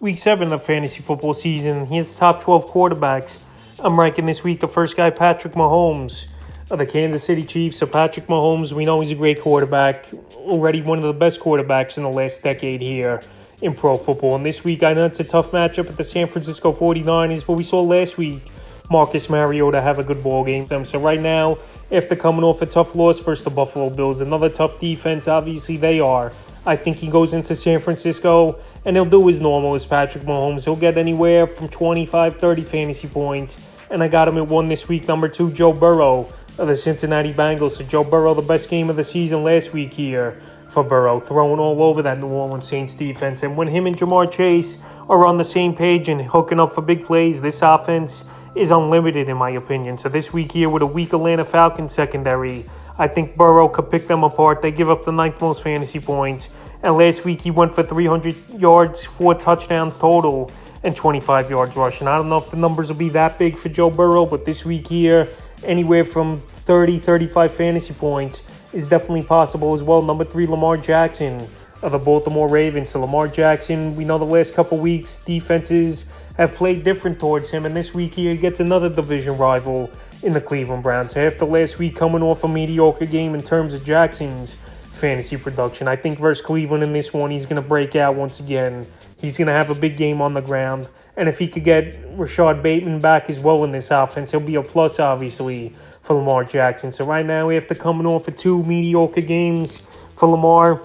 Week 7 of the fantasy football season. Here's the top 12 quarterbacks. I'm ranking this week the first guy, Patrick Mahomes of the Kansas City Chiefs. So Patrick Mahomes, we know he's a great quarterback, already one of the best quarterbacks in the last decade here in pro football. And this week, I know it's a tough matchup at the San Francisco 49ers, but we saw last week Marcus Mariota have a good ball game for them. So right now, after coming off a tough loss versus the Buffalo Bills, another tough defense, obviously they are. I think he goes into San Francisco and he'll do his normal as Patrick Mahomes. He'll get anywhere from 25, 30 fantasy points. And I got him at 1 this week. Number 2, Joe Burrow of the Cincinnati Bengals. So Joe Burrow, the best game of the season last week here for Burrow, throwing all over that New Orleans Saints defense. And when him and Jamar Chase are on the same page and hooking up for big plays, this offense is unlimited in my opinion. So this week here with a weak Atlanta Falcons secondary, I think Burrow could pick them apart. They give up the 9th most fantasy points. And last week he went for 300 yards, 4 touchdowns total, and 25 yards rushing. I don't know if the numbers will be that big for Joe Burrow, but this week here, anywhere from 30, 35 fantasy points is definitely possible as well. Number 3, Lamar Jackson of the Baltimore Ravens. So Lamar Jackson, we know the last couple weeks, defenses have played different towards him. And this week here, he gets another division rival in the Cleveland Browns. So after last week coming off a mediocre game in terms of Jackson's fantasy production, I think versus Cleveland in this one, he's going to break out once again. He's going to have a big game on the ground. And if he could get Rashad Bateman back as well in this offense, he'll be a plus, obviously, for Lamar Jackson. So right now, after coming off of 2 mediocre games for Lamar,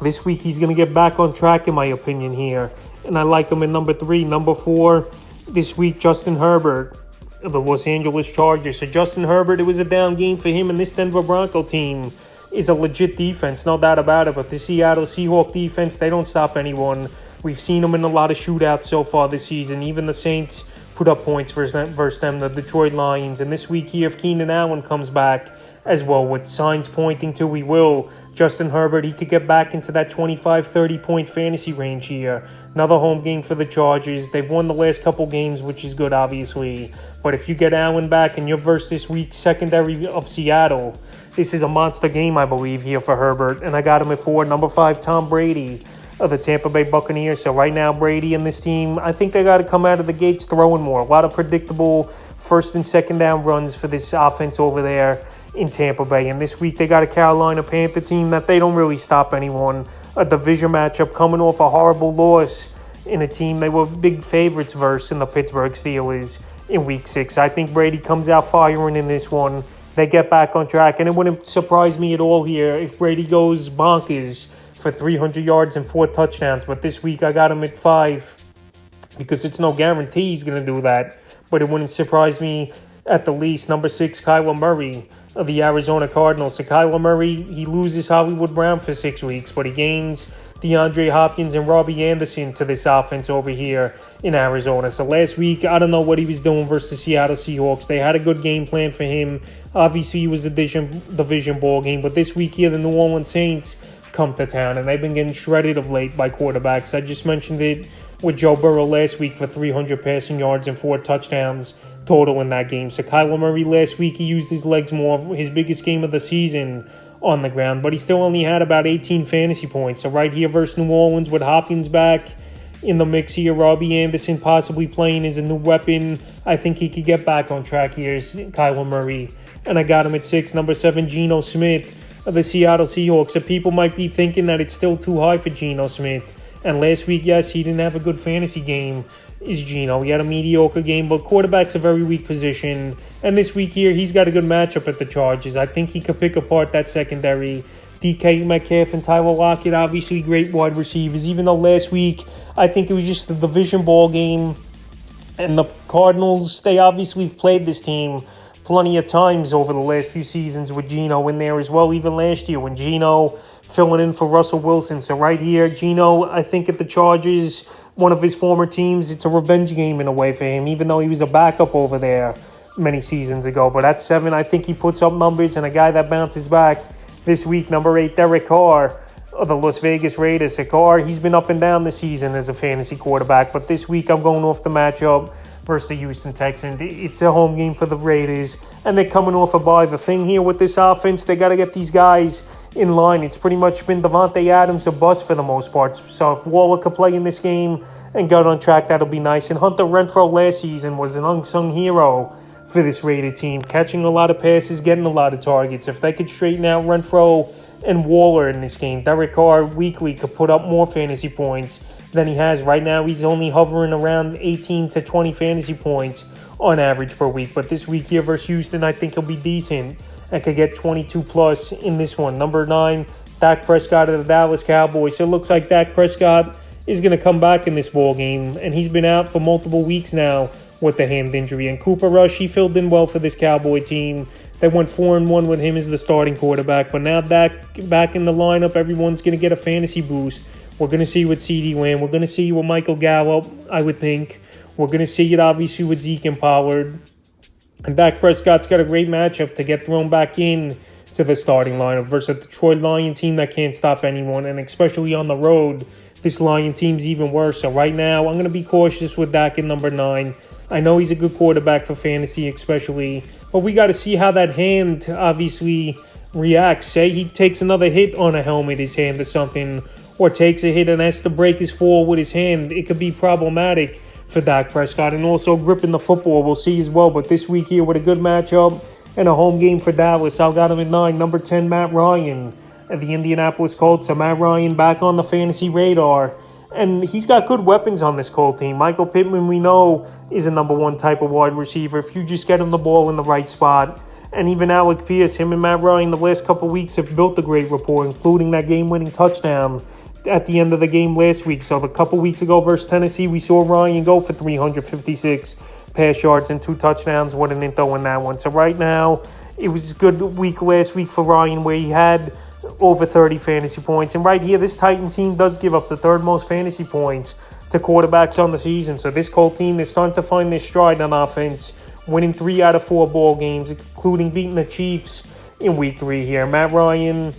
this week he's going to get back on track, in my opinion, here. And I like him at number 3. Number 4, this week, Justin Herbert of the Los Angeles Chargers. So Justin Herbert, it was a down game for him, and this Denver Bronco team is a legit defense, no doubt about it. But the Seattle Seahawks defense, they don't stop anyone. We've seen them in a lot of shootouts so far this season. Even the Saints put up points versus them, the Detroit Lions. And this week here, if Keenan Allen comes back as well, with signs pointing to he will, Justin Herbert, he could get back into that 25, 30-point fantasy range here. Another home game for the Chargers. They've won the last couple games, which is good, obviously. But if you get Allen back and you're versus this week's secondary of Seattle, this is a monster game, I believe, here for Herbert. And I got him at 4. Number 5, Tom Brady of the Tampa Bay Buccaneers. So right now, Brady and this team, I think they got to come out of the gates throwing more. A lot of predictable first and second down runs for this offense over there in Tampa Bay. And this week they got a Carolina Panther team that they don't really stop anyone. A division matchup coming off a horrible loss in a team they were big favorites versus in the Pittsburgh Steelers in week 6. I think Brady comes out firing in this one. They get back on track. And it wouldn't surprise me at all here if Brady goes bonkers for 300 yards and 4 touchdowns. But this week I got him at 5 because it's no guarantee he's going to do that. But it wouldn't surprise me at the least. Number 6, Kyla Murray of the Arizona Cardinals. So Kyla Murray, he loses Hollywood Brown for 6 weeks, but he gains DeAndre Hopkins and Robbie Anderson to this offense over here in Arizona. So last week, I don't know what he was doing versus the Seattle Seahawks. They had a good game plan for him. Obviously, it was a division ball game, but this week here, the New Orleans Saints come to town, and they've been getting shredded of late by quarterbacks. I just mentioned it with Joe Burrow last week for 300 passing yards and 4 touchdowns total in that game. So Kyler Murray last week, he used his legs more, his biggest game of the season on the ground, but he still only had about 18 fantasy points. So right here versus New Orleans with Hopkins back in the mix here, Robbie Anderson possibly playing as a new weapon, I think he could get back on track here, Kyler Murray. And I got him at 6. Number 7, Gino Smith of the Seattle Seahawks. So people might be thinking that it's still too high for Gino Smith. And last week, yes, he didn't have a good fantasy game, is Gino. He had a mediocre game, but quarterback's a very weak position. And this week here, he's got a good matchup at the Chargers. I think he could pick apart that secondary. DK Metcalf and Tyler Lockett, obviously great wide receivers, even though last week, I think it was just a division ball game. And the Cardinals, they obviously have played this team plenty of times over the last few seasons with Gino in there as well, even last year when Gino filling in for Russell Wilson. So right here, Gino, I think at the Chargers, one of his former teams, it's a revenge game in a way for him, even though he was a backup over there many seasons ago. But at 7, I think he puts up numbers, and a guy that bounces back this week, number 8, Derek Carr of the Las Vegas Raiders. So Carr, he's been up and down this season as a fantasy quarterback, but this week I'm going off the matchup versus the Houston Texans. It's a home game for the Raiders, and they're coming off a bye. The thing here with this offense, they got to get these guys in line. It's pretty much been Devontae Adams a bust for the most part. So if Waller could play in this game and get on track, that'll be nice. And Hunter Renfrow last season was an unsung hero for this Raider team, catching a lot of passes, getting a lot of targets. If they could straighten out Renfrow and Waller in this game, Derek Carr weekly could put up more fantasy points than he has. Right now, he's only hovering around 18 to 20 fantasy points on average per week. But this week here versus Houston, I think he'll be decent and could get 22 plus in this one. Number 9, Dak Prescott of the Dallas Cowboys. So it looks like Dak Prescott is going to come back in this ball game, and he's been out for multiple weeks now with the hand injury. And Cooper Rush, he filled in well for this Cowboy team. They went 4-1 with him as the starting quarterback. But now Dak back in the lineup, everyone's going to get a fantasy boost. We're going to see with CeeDee Lamb. We're going to see with Michael Gallup, I would think. We're going to see it obviously with Zeke and Pollard. And Dak Prescott's got a great matchup to get thrown back in to the starting lineup versus a Detroit Lion team that can't stop anyone. And especially on the road, this Lion team's even worse. So right now, I'm going to be cautious with Dak in number 9. I know he's a good quarterback for fantasy especially, but we got to see how that hand obviously reacts. Say he takes another hit on a helmet, his hand or something, or takes a hit and has to break his fall with his hand. It could be problematic for Dak Prescott. And also gripping the football, we'll see as well. But this week here with a good matchup and a home game for Dallas, I've got him at 9. Number 10, Matt Ryan at the Indianapolis Colts. So Matt Ryan back on the fantasy radar. And he's got good weapons on this Colt team. Michael Pittman, we know, is a number 1 type of wide receiver. If you just get him the ball in the right spot. And even Alec Pierce, him and Matt Ryan the last couple weeks have built a great rapport, including that game-winning touchdown at the end of the game last week. So a couple weeks ago versus Tennessee, we saw Ryan go for 356 pass yards and 2 touchdowns. What an throw in that one. So right now, it was a good week last week for Ryan where he had over 30 fantasy points. And right here, this Titan team does give up the 3rd most fantasy points to quarterbacks on the season. So this Colt team is starting to find their stride on offense, winning 3 out of 4 ball games, including beating the Chiefs in week 3 here. Matt Ryan,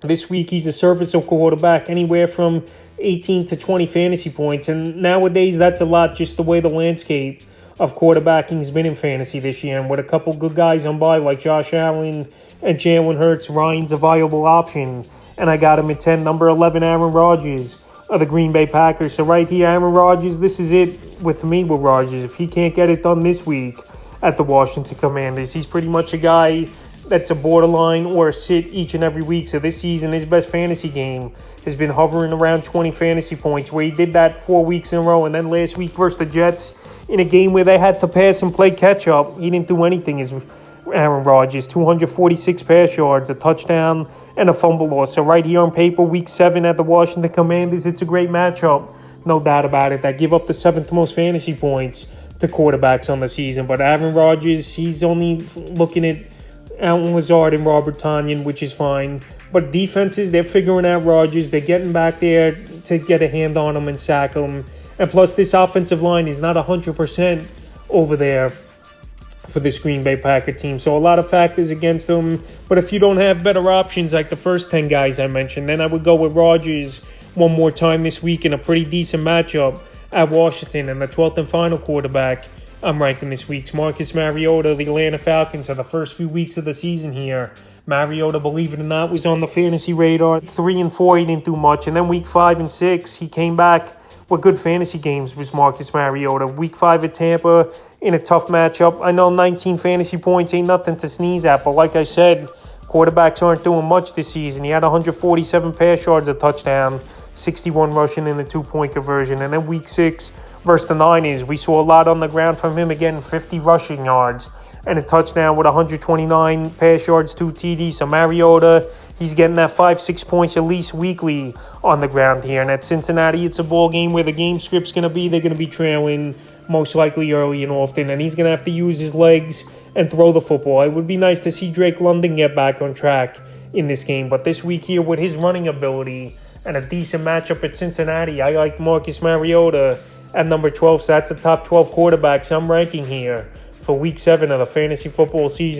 this week, he's a serviceable quarterback, anywhere from 18 to 20 fantasy points. And nowadays, that's a lot, just the way the landscape of quarterbacking has been in fantasy this year. And with a couple good guys on by, like Josh Allen and Jalen Hurts, Ryan's a viable option. And I got him at 10. Number 11, Aaron Rodgers of the Green Bay Packers. So right here, Aaron Rodgers, this is it with me with Rodgers. If he can't get it done this week at the Washington Commanders, he's pretty much a guy that's a borderline or a sit each and every week. So this season, his best fantasy game has been hovering around 20 fantasy points, where he did that 4 weeks in a row. And then last week versus the Jets, in a game where they had to pass and play catch-up, he didn't do anything as Aaron Rodgers. 246 pass yards, a touchdown, and a fumble loss. So right here on paper, week 7 at the Washington Commanders, it's a great matchup, no doubt about it. That give up the 7th most fantasy points to quarterbacks on the season. But Aaron Rodgers, he's only looking at Allen Lazard and Robert Tonyan, which is fine. But defenses, they're figuring out Rodgers. They're getting back there to get a hand on him and sack him. And plus, this offensive line is not 100% over there for this Green Bay Packer team. So a lot of factors against them. But if you don't have better options like the first 10 guys I mentioned, then I would go with Rodgers one more time this week in a pretty decent matchup at Washington. And the 12th and final quarterback I'm ranking this week's Marcus Mariota, the Atlanta Falcons. So the first few weeks of the season here, Mariota, believe it or not, was on the fantasy radar. 3 and 4, he didn't do much. And then week 5 and 6, he came back with good fantasy games with Marcus Mariota. Week 5 at Tampa in a tough matchup. I know 19 fantasy points ain't nothing to sneeze at, but like I said, quarterbacks aren't doing much this season. He had 147 pass yards, a touchdown, 61 rushing and a 2-point conversion. And then week 6 versus the Niners, we saw a lot on the ground from him. Again, 50 rushing yards and a touchdown with 129 pass yards, 2 TDs. So Mariota, he's getting that 5-6 points at least weekly on the ground here. And at Cincinnati, it's a ball game where the game script's going to be, they're going to be trailing most likely early and often. And he's going to have to use his legs and throw the football. It would be nice to see Drake London get back on track in this game. But this week here, with his running ability and a decent matchup at Cincinnati, I like Marcus Mariota at number 12. So that's the top 12 quarterbacks I'm ranking here for week 7 of the fantasy football season.